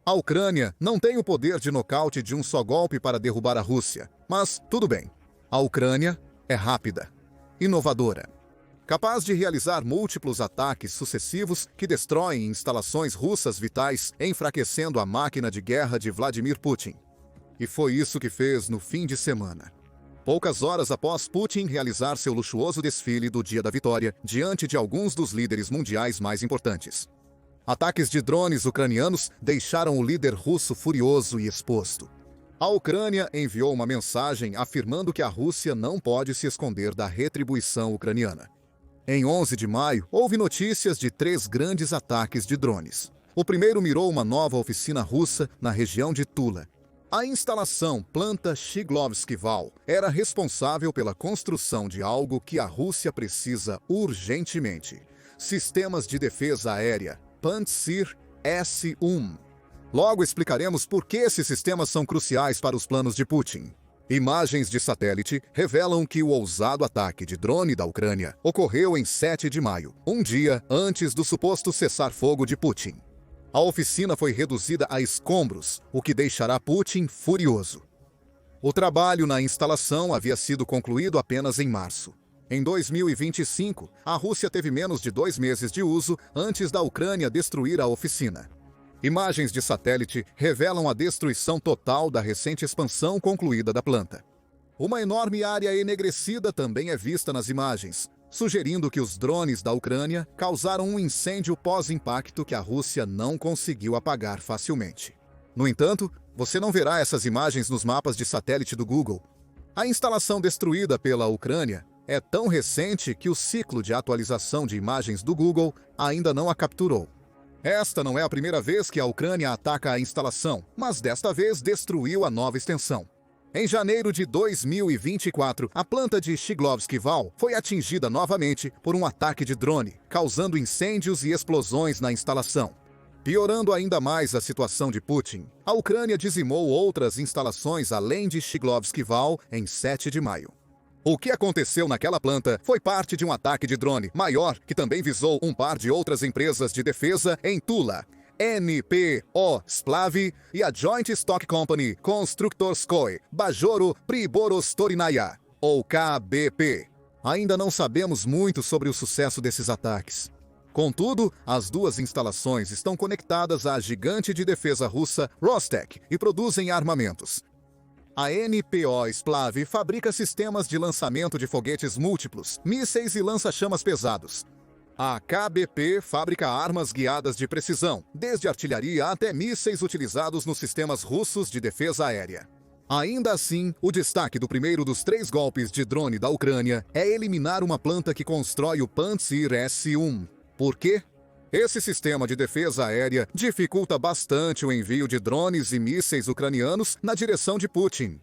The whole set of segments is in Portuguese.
A Ucrânia não tem o poder de nocaute de um só golpe para derrubar a Rússia, mas tudo bem. A Ucrânia é rápida, inovadora, capaz de realizar múltiplos ataques sucessivos que destroem instalações russas vitais, enfraquecendo a máquina de guerra de Vladimir Putin. E foi isso que fez no fim de semana. Poucas horas após Putin realizar seu luxuoso desfile do Dia da Vitória diante de alguns dos líderes mundiais mais importantes. Ataques de drones ucranianos deixaram o líder russo furioso e exposto. A Ucrânia enviou uma mensagem afirmando que a Rússia não pode se esconder da retribuição ucraniana. Em 11 de maio, houve notícias de 3 grandes ataques de drones. O primeiro mirou uma nova oficina russa na região de Tula. A instalação Planta Shiglovsky-Val era responsável pela construção de algo que a Rússia precisa urgentemente: sistemas de defesa aérea Pantsir S-1. Logo explicaremos por que esses sistemas são cruciais para os planos de Putin. Imagens de satélite revelam que o ousado ataque de drone da Ucrânia ocorreu em 7 de maio, um dia antes do suposto cessar-fogo de Putin. A oficina foi reduzida a escombros, o que deixará Putin furioso. O trabalho na instalação havia sido concluído apenas em março. Em 2025, a Rússia teve menos de 2 meses de uso antes da Ucrânia destruir a oficina. Imagens de satélite revelam a destruição total da recente expansão concluída da planta. Uma enorme área enegrecida também é vista nas imagens, sugerindo que os drones da Ucrânia causaram um incêndio pós-impacto que a Rússia não conseguiu apagar facilmente. No entanto, você não verá essas imagens nos mapas de satélite do Google. A instalação destruída pela Ucrânia é tão recente que o ciclo de atualização de imagens do Google ainda não a capturou. Esta não é a primeira vez que a Ucrânia ataca a instalação, mas desta vez destruiu a nova extensão. Em janeiro de 2024, a planta de Shiglovsky-Val foi atingida novamente por um ataque de drone, causando incêndios e explosões na instalação. Piorando ainda mais a situação de Putin, a Ucrânia dizimou outras instalações além de Shiglovsky-Val em 7 de maio. O que aconteceu naquela planta foi parte de um ataque de drone maior que também visou um par de outras empresas de defesa em Tula, NPO Splavi e a Joint Stock Company Konstruktorskoye Bajoro Priborostornaya, ou KBP. Ainda não sabemos muito sobre o sucesso desses ataques. Contudo, as duas instalações estão conectadas à gigante de defesa russa Rostec e produzem armamentos. A NPO Splavi fabrica sistemas de lançamento de foguetes múltiplos, mísseis e lança-chamas pesados. A KBP fabrica armas guiadas de precisão, desde artilharia até mísseis utilizados nos sistemas russos de defesa aérea. Ainda assim, o destaque do primeiro dos 3 golpes de drone da Ucrânia é eliminar uma planta que constrói o Pantsir S-1. Por quê? Esse sistema de defesa aérea dificulta bastante o envio de drones e mísseis ucranianos na direção de Putin.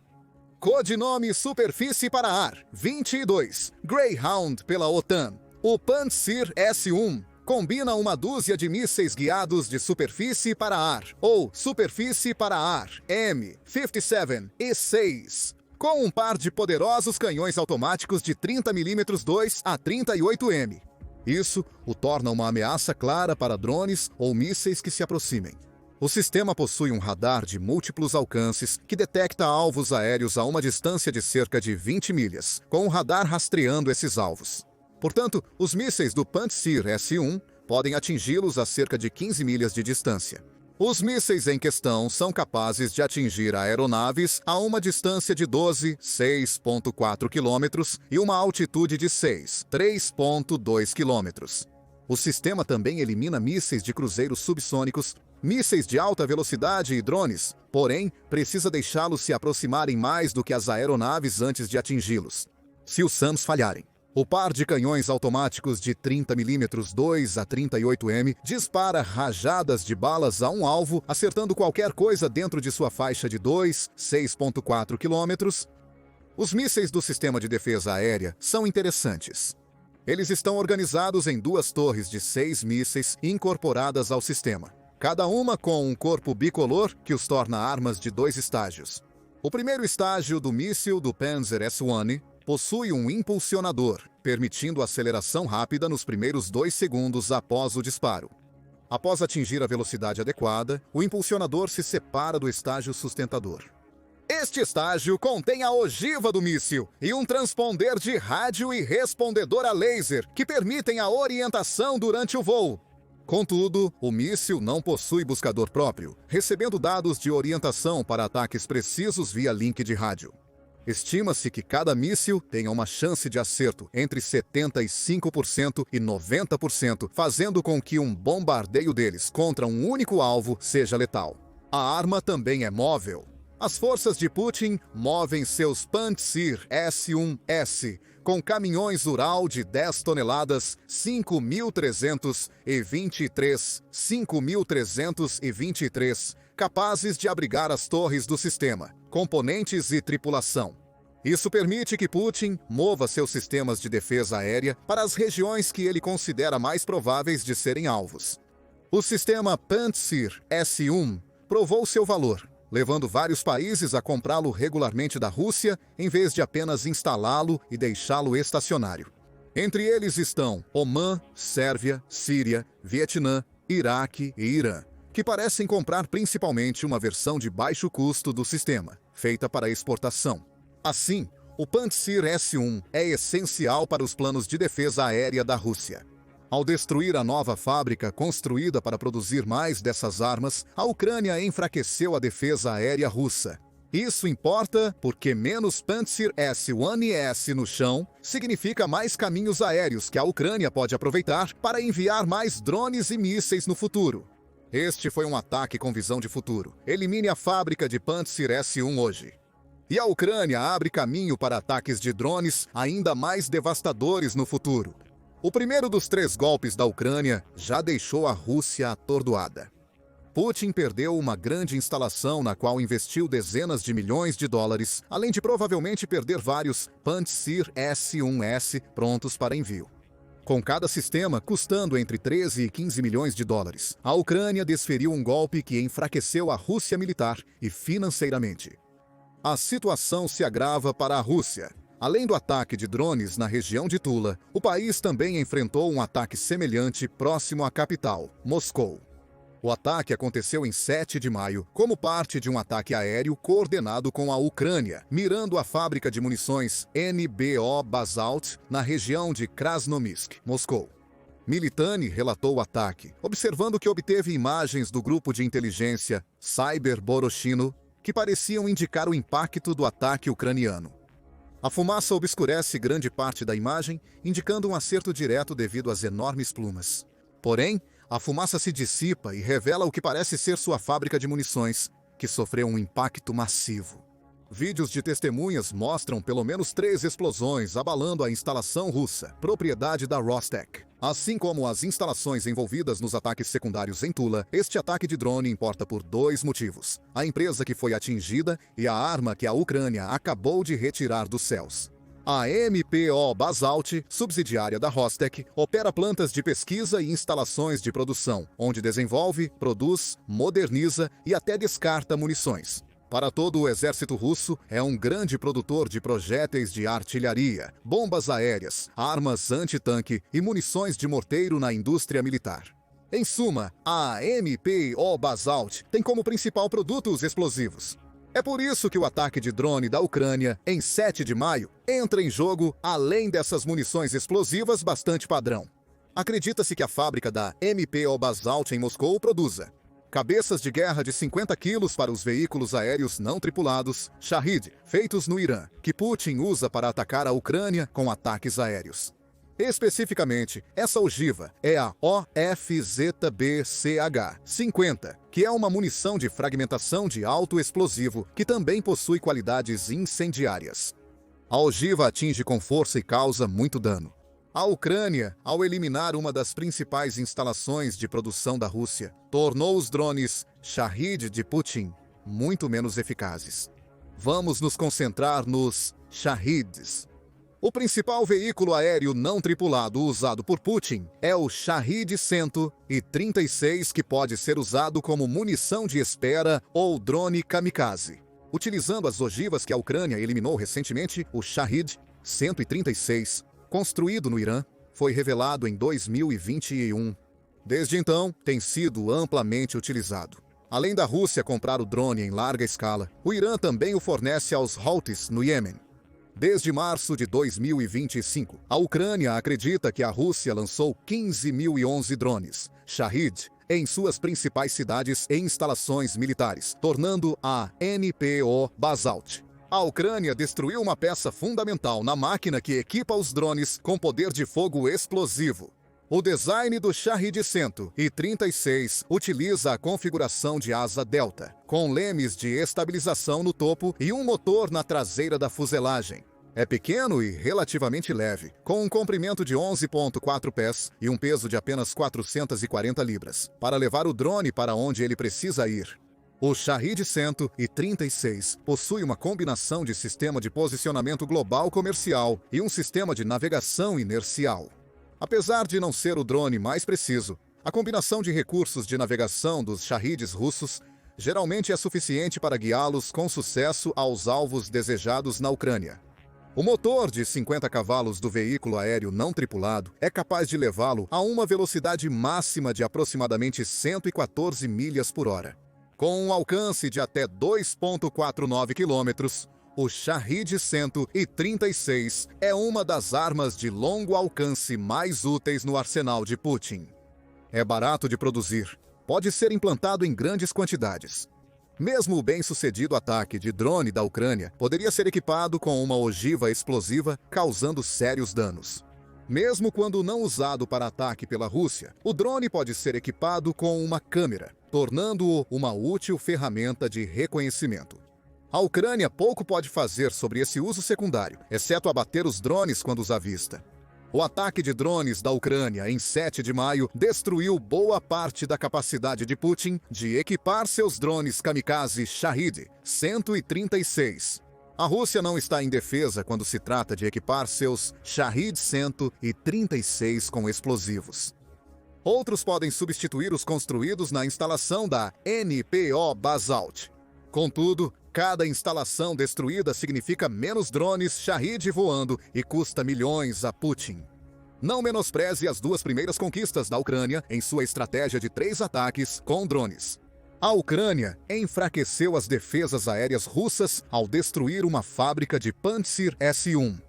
Codinome Superfície para Ar 22, Greyhound pela OTAN. O Pantsir S-1 combina uma dúzia de mísseis guiados de superfície para ar, ou superfície para ar, M57 e 6, com um par de poderosos canhões automáticos de 30 mm 2 a 38 m. Isso o torna uma ameaça clara para drones ou mísseis que se aproximem. O sistema possui um radar de múltiplos alcances que detecta alvos aéreos a uma distância de cerca de 20 milhas, com o radar rastreando esses alvos. Portanto, os mísseis do Pantsir S-1 podem atingi-los a cerca de 15 milhas de distância. Os mísseis em questão são capazes de atingir aeronaves a uma distância de 6,4 km e uma altitude de 3,2 km. O sistema também elimina mísseis de cruzeiros subsônicos, mísseis de alta velocidade e drones, porém, precisa deixá-los se aproximarem mais do que as aeronaves antes de atingi-los. Se os SAMs falharem, o par de canhões automáticos de 30 mm 2 a 38 m dispara rajadas de balas a um alvo, acertando qualquer coisa dentro de sua faixa de 6,4 km. Os mísseis do sistema de defesa aérea são interessantes. Eles estão organizados em 2 torres de 6 mísseis incorporadas ao sistema, cada uma com um corpo bicolor que os torna armas de 2 estágios. O primeiro estágio do míssil do Panzer S-1 possui um impulsionador, permitindo aceleração rápida nos primeiros 2 segundos após o disparo. Após atingir a velocidade adequada, o impulsionador se separa do estágio sustentador. Este estágio contém a ogiva do míssil e um transponder de rádio e respondedor a laser que permitem a orientação durante o voo. Contudo, o míssil não possui buscador próprio, recebendo dados de orientação para ataques precisos via link de rádio. Estima-se que cada míssil tenha uma chance de acerto entre 75% e 90%, fazendo com que um bombardeio deles contra um único alvo seja letal. A arma também é móvel. As forças de Putin movem seus Pantsir S-1S com caminhões Ural de 10 toneladas 5.323, capazes de abrigar as torres do sistema, componentes e tripulação. Isso permite que Putin mova seus sistemas de defesa aérea para as regiões que ele considera mais prováveis de serem alvos. O sistema Pantsir S-1 provou seu valor, levando vários países a comprá-lo regularmente da Rússia, em vez de apenas instalá-lo e deixá-lo estacionário. Entre eles estão Omã, Sérvia, Síria, Vietnã, Iraque e Irã, que parecem comprar principalmente uma versão de baixo custo do sistema, feita para exportação. Assim, o Pantsir S-1 é essencial para os planos de defesa aérea da Rússia. Ao destruir a nova fábrica construída para produzir mais dessas armas, a Ucrânia enfraqueceu a defesa aérea russa. Isso importa porque menos Pantsir S-1S no chão significa mais caminhos aéreos que a Ucrânia pode aproveitar para enviar mais drones e mísseis no futuro. Este foi um ataque com visão de futuro. Elimine a fábrica de Pantsir S-1 hoje. E a Ucrânia abre caminho para ataques de drones ainda mais devastadores no futuro. O primeiro dos 3 golpes da Ucrânia já deixou a Rússia atordoada. Putin perdeu uma grande instalação na qual investiu dezenas de milhões de dólares, além de provavelmente perder vários Pantsir S-1S prontos para envio. Com cada sistema custando entre 13 e 15 milhões de dólares, a Ucrânia desferiu um golpe que enfraqueceu a Rússia militar e financeiramente. A situação se agrava para a Rússia. Além do ataque de drones na região de Tula, o país também enfrentou um ataque semelhante próximo à capital, Moscou. O ataque aconteceu em 7 de maio, como parte de um ataque aéreo coordenado com a Ucrânia, mirando a fábrica de munições NBO Basalt na região de Krasnoyarsk, Moscou. Militani relatou o ataque, observando que obteve imagens do grupo de inteligência Cyber Borochino que pareciam indicar o impacto do ataque ucraniano. A fumaça obscurece grande parte da imagem, indicando um acerto direto devido às enormes plumas. Porém, a fumaça se dissipa e revela o que parece ser sua fábrica de munições, que sofreu um impacto massivo. Vídeos de testemunhas mostram pelo menos 3 explosões abalando a instalação russa, propriedade da Rostec. Assim como as instalações envolvidas nos ataques secundários em Tula, este ataque de drone importa por 2 motivos: a empresa que foi atingida e a arma que a Ucrânia acabou de retirar dos céus. A MPO Basalt, subsidiária da Rostec, opera plantas de pesquisa e instalações de produção, onde desenvolve, produz, moderniza e até descarta munições. Para todo o exército russo, é um grande produtor de projéteis de artilharia, bombas aéreas, armas antitanque e munições de morteiro na indústria militar. Em suma, a MPO Basalt tem como principal produto os explosivos. É por isso que o ataque de drone da Ucrânia, em 7 de maio, entra em jogo além dessas munições explosivas bastante padrão. Acredita-se que a fábrica da MPO Basalt em Moscou produza cabeças de guerra de 50 quilos para os veículos aéreos não tripulados Shahed, feitos no Irã, que Putin usa para atacar a Ucrânia com ataques aéreos. Especificamente, essa ogiva é a OFZBCH-50, que é uma munição de fragmentação de alto explosivo que também possui qualidades incendiárias. A ogiva atinge com força e causa muito dano. A Ucrânia, ao eliminar uma das principais instalações de produção da Rússia, tornou os drones Shahed de Putin muito menos eficazes. Vamos nos concentrar nos Shaheds. O principal veículo aéreo não tripulado usado por Putin é o Shahed 136, que pode ser usado como munição de espera ou drone kamikaze. Utilizando as ogivas que a Ucrânia eliminou recentemente, o Shahed 136, construído no Irã, foi revelado em 2021. Desde então, tem sido amplamente utilizado. Além da Rússia comprar o drone em larga escala, o Irã também o fornece aos Houthis no Iêmen. Desde março de 2025, a Ucrânia acredita que a Rússia lançou 15.011 drones Shahid em suas principais cidades e instalações militares, tornando a NPO Basalt. A Ucrânia destruiu uma peça fundamental na máquina que equipa os drones com poder de fogo explosivo. O design do Shahid 136 utiliza a configuração de asa delta, com lemes de estabilização no topo e um motor na traseira da fuselagem. É pequeno e relativamente leve, com um comprimento de 11,4 pés e um peso de apenas 440 libras, para levar o drone para onde ele precisa ir. O Shahid 136 possui uma combinação de sistema de posicionamento global comercial e um sistema de navegação inercial. Apesar de não ser o drone mais preciso, a combinação de recursos de navegação dos Shahids russos geralmente é suficiente para guiá-los com sucesso aos alvos desejados na Ucrânia. O motor de 50 cavalos do veículo aéreo não tripulado é capaz de levá-lo a uma velocidade máxima de aproximadamente 114 milhas por hora. Com um alcance de até 2,49 quilômetros, o Shahid 136 é uma das armas de longo alcance mais úteis no arsenal de Putin. É barato de produzir, pode ser implantado em grandes quantidades. Mesmo o bem-sucedido ataque de drone da Ucrânia poderia ser equipado com uma ogiva explosiva, causando sérios danos. Mesmo quando não usado para ataque pela Rússia, o drone pode ser equipado com uma câmera, tornando-o uma útil ferramenta de reconhecimento. A Ucrânia pouco pode fazer sobre esse uso secundário, exceto abater os drones quando os avista. O ataque de drones da Ucrânia em 7 de maio destruiu boa parte da capacidade de Putin de equipar seus drones kamikaze Shahid 136. A Rússia não está indefesa quando se trata de equipar seus Shahid 136 com explosivos. Outros podem substituir os construídos na instalação da NPO Basalt. Contudo, cada instalação destruída significa menos drones Shahid voando e custa milhões a Putin. Não menospreze as duas primeiras conquistas da Ucrânia em sua estratégia de 3 ataques com drones. A Ucrânia enfraqueceu as defesas aéreas russas ao destruir uma fábrica de Pantsir S-1.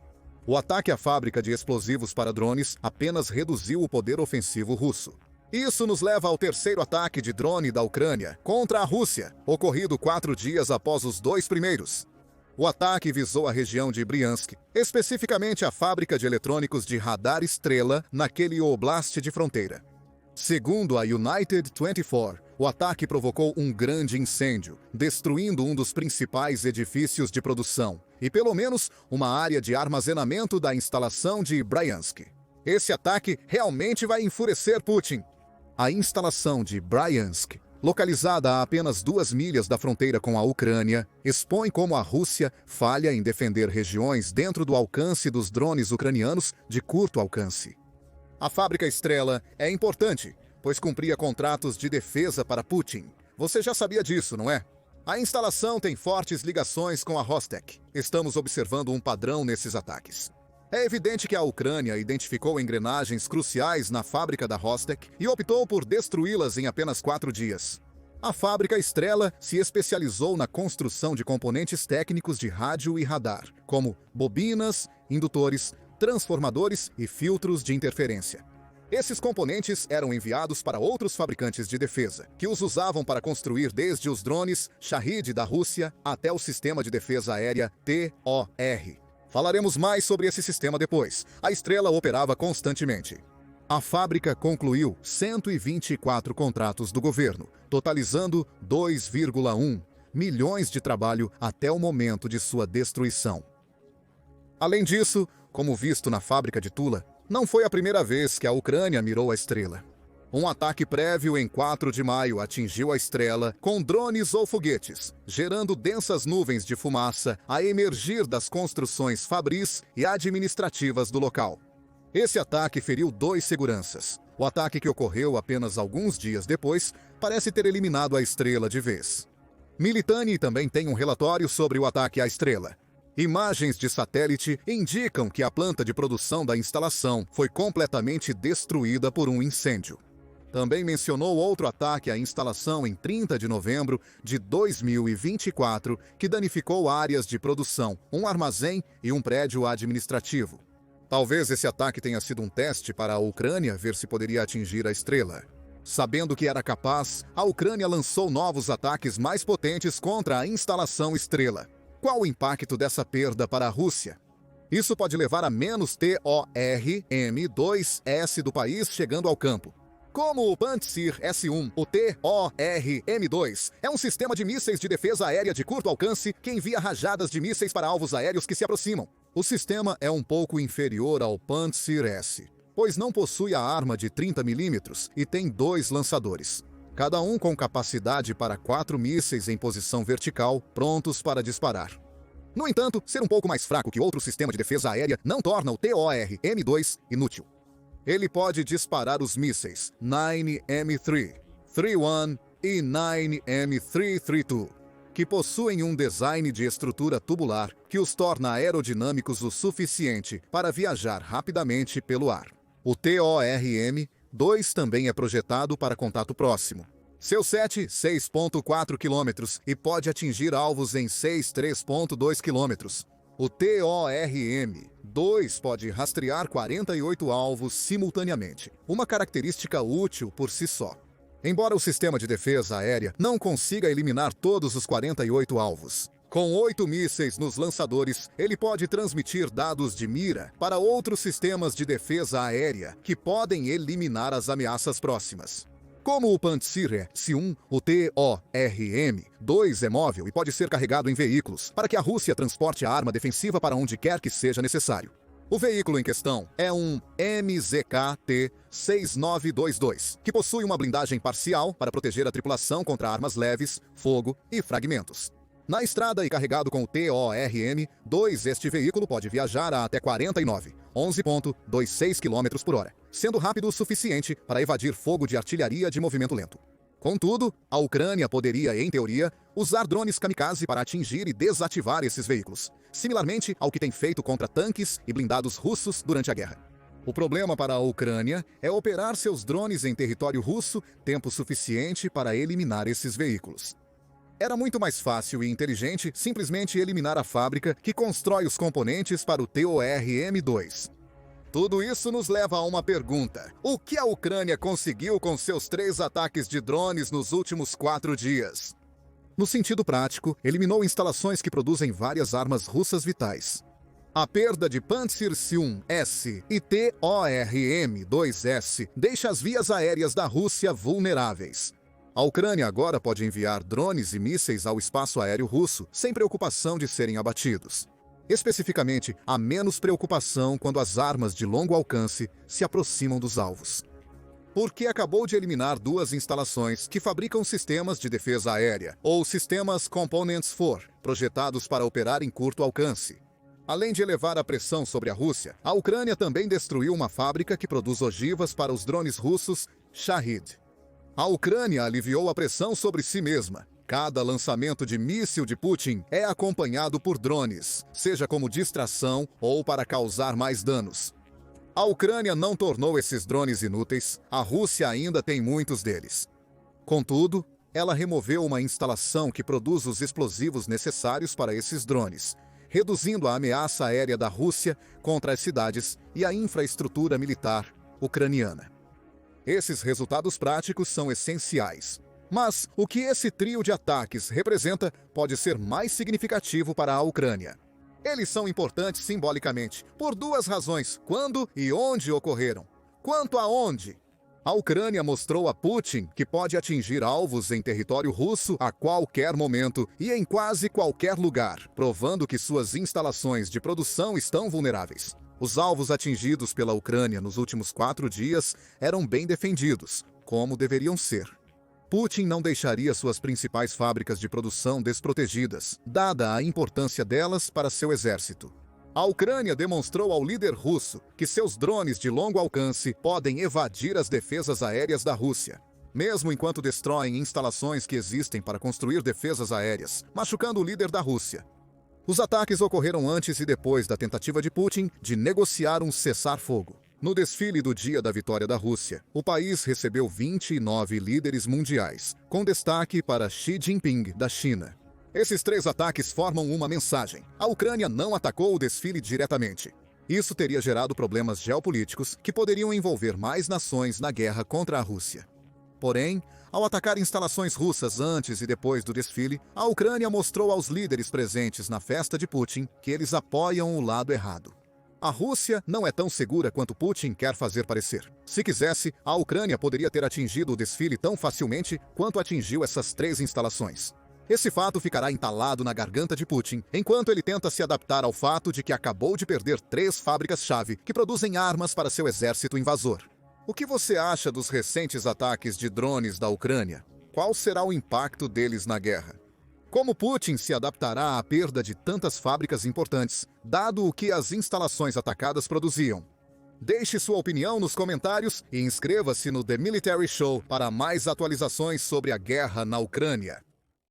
O ataque à fábrica de explosivos para drones apenas reduziu o poder ofensivo russo. Isso nos leva ao terceiro ataque de drone da Ucrânia contra a Rússia, ocorrido 4 dias após os 2 primeiros. O ataque visou a região de Bryansk, especificamente a fábrica de eletrônicos de radar Estrela naquele oblast de fronteira. Segundo a United 24, o ataque provocou um grande incêndio, destruindo um dos principais edifícios de produção e pelo menos uma área de armazenamento da instalação de Bryansk. Esse ataque realmente vai enfurecer Putin. A instalação de Bryansk, localizada a apenas 2 milhas da fronteira com a Ucrânia, expõe como a Rússia falha em defender regiões dentro do alcance dos drones ucranianos de curto alcance. A fábrica Estrela é importante, pois cumpria contratos de defesa para Putin. Você já sabia disso, não é? A instalação tem fortes ligações com a Rostec. Estamos observando um padrão nesses ataques. É evidente que a Ucrânia identificou engrenagens cruciais na fábrica da Rostec e optou por destruí-las em apenas 4 dias. A fábrica Estrela se especializou na construção de componentes técnicos de rádio e radar, como bobinas, indutores, transformadores e filtros de interferência. Esses componentes eram enviados para outros fabricantes de defesa, que os usavam para construir desde os drones Shahid da Rússia até o sistema de defesa aérea TOR. Falaremos mais sobre esse sistema depois. A Estrela operava constantemente. A fábrica concluiu 124 contratos do governo, totalizando 2,1 milhões de trabalho até o momento de sua destruição. Além disso, como visto na fábrica de Tula, não foi a primeira vez que a Ucrânia mirou a Estrela. Um ataque prévio em 4 de maio atingiu a Estrela com drones ou foguetes, gerando densas nuvens de fumaça a emergir das construções fabris e administrativas do local. Esse ataque feriu 2 seguranças. O ataque, que ocorreu apenas alguns dias depois, parece ter eliminado a Estrela de vez. Militani também tem um relatório sobre o ataque à Estrela. Imagens de satélite indicam que a planta de produção da instalação foi completamente destruída por um incêndio. Também mencionou outro ataque à instalação em 30 de novembro de 2024, que danificou áreas de produção, um armazém e um prédio administrativo. Talvez esse ataque tenha sido um teste para a Ucrânia ver se poderia atingir a estrela. Sabendo que era capaz, a Ucrânia lançou novos ataques mais potentes contra a instalação estrela. Qual o impacto dessa perda para a Rússia? Isso pode levar a menos TORM-2S do país chegando ao campo. Como o Pantsir S-1, o TORM-2 é um sistema de mísseis de defesa aérea de curto alcance que envia rajadas de mísseis para alvos aéreos que se aproximam. O sistema é um pouco inferior ao Pantsir S, pois não possui a arma de 30 mm e tem 2 lançadores, cada um com capacidade para 4 mísseis em posição vertical, prontos para disparar. No entanto, ser um pouco mais fraco que outro sistema de defesa aérea não torna o TORM-2 inútil. Ele pode disparar os mísseis 9M3, 31 e 9M332, que possuem um design de estrutura tubular que os torna aerodinâmicos o suficiente para viajar rapidamente pelo ar. O TORM-2 também é projetado para contato próximo. Seu set, 6,4 km e pode atingir alvos em 3,2 km. O TORM-2 pode rastrear 48 alvos simultaneamente, uma característica útil por si só. Embora o sistema de defesa aérea não consiga eliminar todos os 48 alvos, com 8 mísseis nos lançadores, ele pode transmitir dados de mira para outros sistemas de defesa aérea que podem eliminar as ameaças próximas. Como o Pantsir S-1, o TORM-2 é móvel e pode ser carregado em veículos para que a Rússia transporte a arma defensiva para onde quer que seja necessário. O veículo em questão é um MZK-T-6922, que possui uma blindagem parcial para proteger a tripulação contra armas leves, fogo e fragmentos. Na estrada e carregado com o TORM-2, este veículo pode viajar a até 11,26 km por hora, sendo rápido o suficiente para evadir fogo de artilharia de movimento lento. Contudo, a Ucrânia poderia, em teoria, usar drones kamikaze para atingir e desativar esses veículos, similarmente ao que tem feito contra tanques e blindados russos durante a guerra. O problema para a Ucrânia é operar seus drones em território russo tempo suficiente para eliminar esses veículos. Era muito mais fácil e inteligente simplesmente eliminar a fábrica que constrói os componentes para o TORM-2. Tudo isso nos leva a uma pergunta: o que a Ucrânia conseguiu com seus 3 ataques de drones nos últimos 4 dias? No sentido prático, eliminou instalações que produzem várias armas russas vitais. A perda de Pantsir S-1 e TORM-2S deixa as vias aéreas da Rússia vulneráveis. A Ucrânia agora pode enviar drones e mísseis ao espaço aéreo russo sem preocupação de serem abatidos. Especificamente, há menos preocupação quando as armas de longo alcance se aproximam dos alvos. Porque acabou de eliminar 2 instalações que fabricam sistemas de defesa aérea, ou sistemas Components 4, projetados para operar em curto alcance. Além de elevar a pressão sobre a Rússia, a Ucrânia também destruiu uma fábrica que produz ogivas para os drones russos Shahid. A Ucrânia aliviou a pressão sobre si mesma. Cada lançamento de míssil de Putin é acompanhado por drones, seja como distração ou para causar mais danos. A Ucrânia não tornou esses drones inúteis, a Rússia ainda tem muitos deles. Contudo, ela removeu uma instalação que produz os explosivos necessários para esses drones, reduzindo a ameaça aérea da Rússia contra as cidades e a infraestrutura militar ucraniana. Esses resultados práticos são essenciais. Mas o que esse trio de ataques representa pode ser mais significativo para a Ucrânia. Eles são importantes simbolicamente, por 2 razões: quando e onde ocorreram. Quanto a onde? A Ucrânia mostrou a Putin que pode atingir alvos em território russo a qualquer momento e em quase qualquer lugar, provando que suas instalações de produção estão vulneráveis. Os alvos atingidos pela Ucrânia nos últimos 4 dias eram bem defendidos, como deveriam ser. Putin não deixaria suas principais fábricas de produção desprotegidas, dada a importância delas para seu exército. A Ucrânia demonstrou ao líder russo que seus drones de longo alcance podem evadir as defesas aéreas da Rússia, mesmo enquanto destroem instalações que existem para construir defesas aéreas, machucando o líder da Rússia. Os ataques ocorreram antes e depois da tentativa de Putin de negociar um cessar-fogo. No desfile do Dia da Vitória da Rússia, o país recebeu 29 líderes mundiais, com destaque para Xi Jinping, da China. Esses 3 ataques formam uma mensagem. A Ucrânia não atacou o desfile diretamente. Isso teria gerado problemas geopolíticos que poderiam envolver mais nações na guerra contra a Rússia. Porém, ao atacar instalações russas antes e depois do desfile, a Ucrânia mostrou aos líderes presentes na festa de Putin que eles apoiam o lado errado. A Rússia não é tão segura quanto Putin quer fazer parecer. Se quisesse, a Ucrânia poderia ter atingido o desfile tão facilmente quanto atingiu essas 3 instalações. Esse fato ficará entalado na garganta de Putin, enquanto ele tenta se adaptar ao fato de que acabou de perder 3 fábricas-chave que produzem armas para seu exército invasor. O que você acha dos recentes ataques de drones da Ucrânia? Qual será o impacto deles na guerra? Como Putin se adaptará à perda de tantas fábricas importantes, dado o que as instalações atacadas produziam? Deixe sua opinião nos comentários e inscreva-se no The Military Show para mais atualizações sobre a guerra na Ucrânia.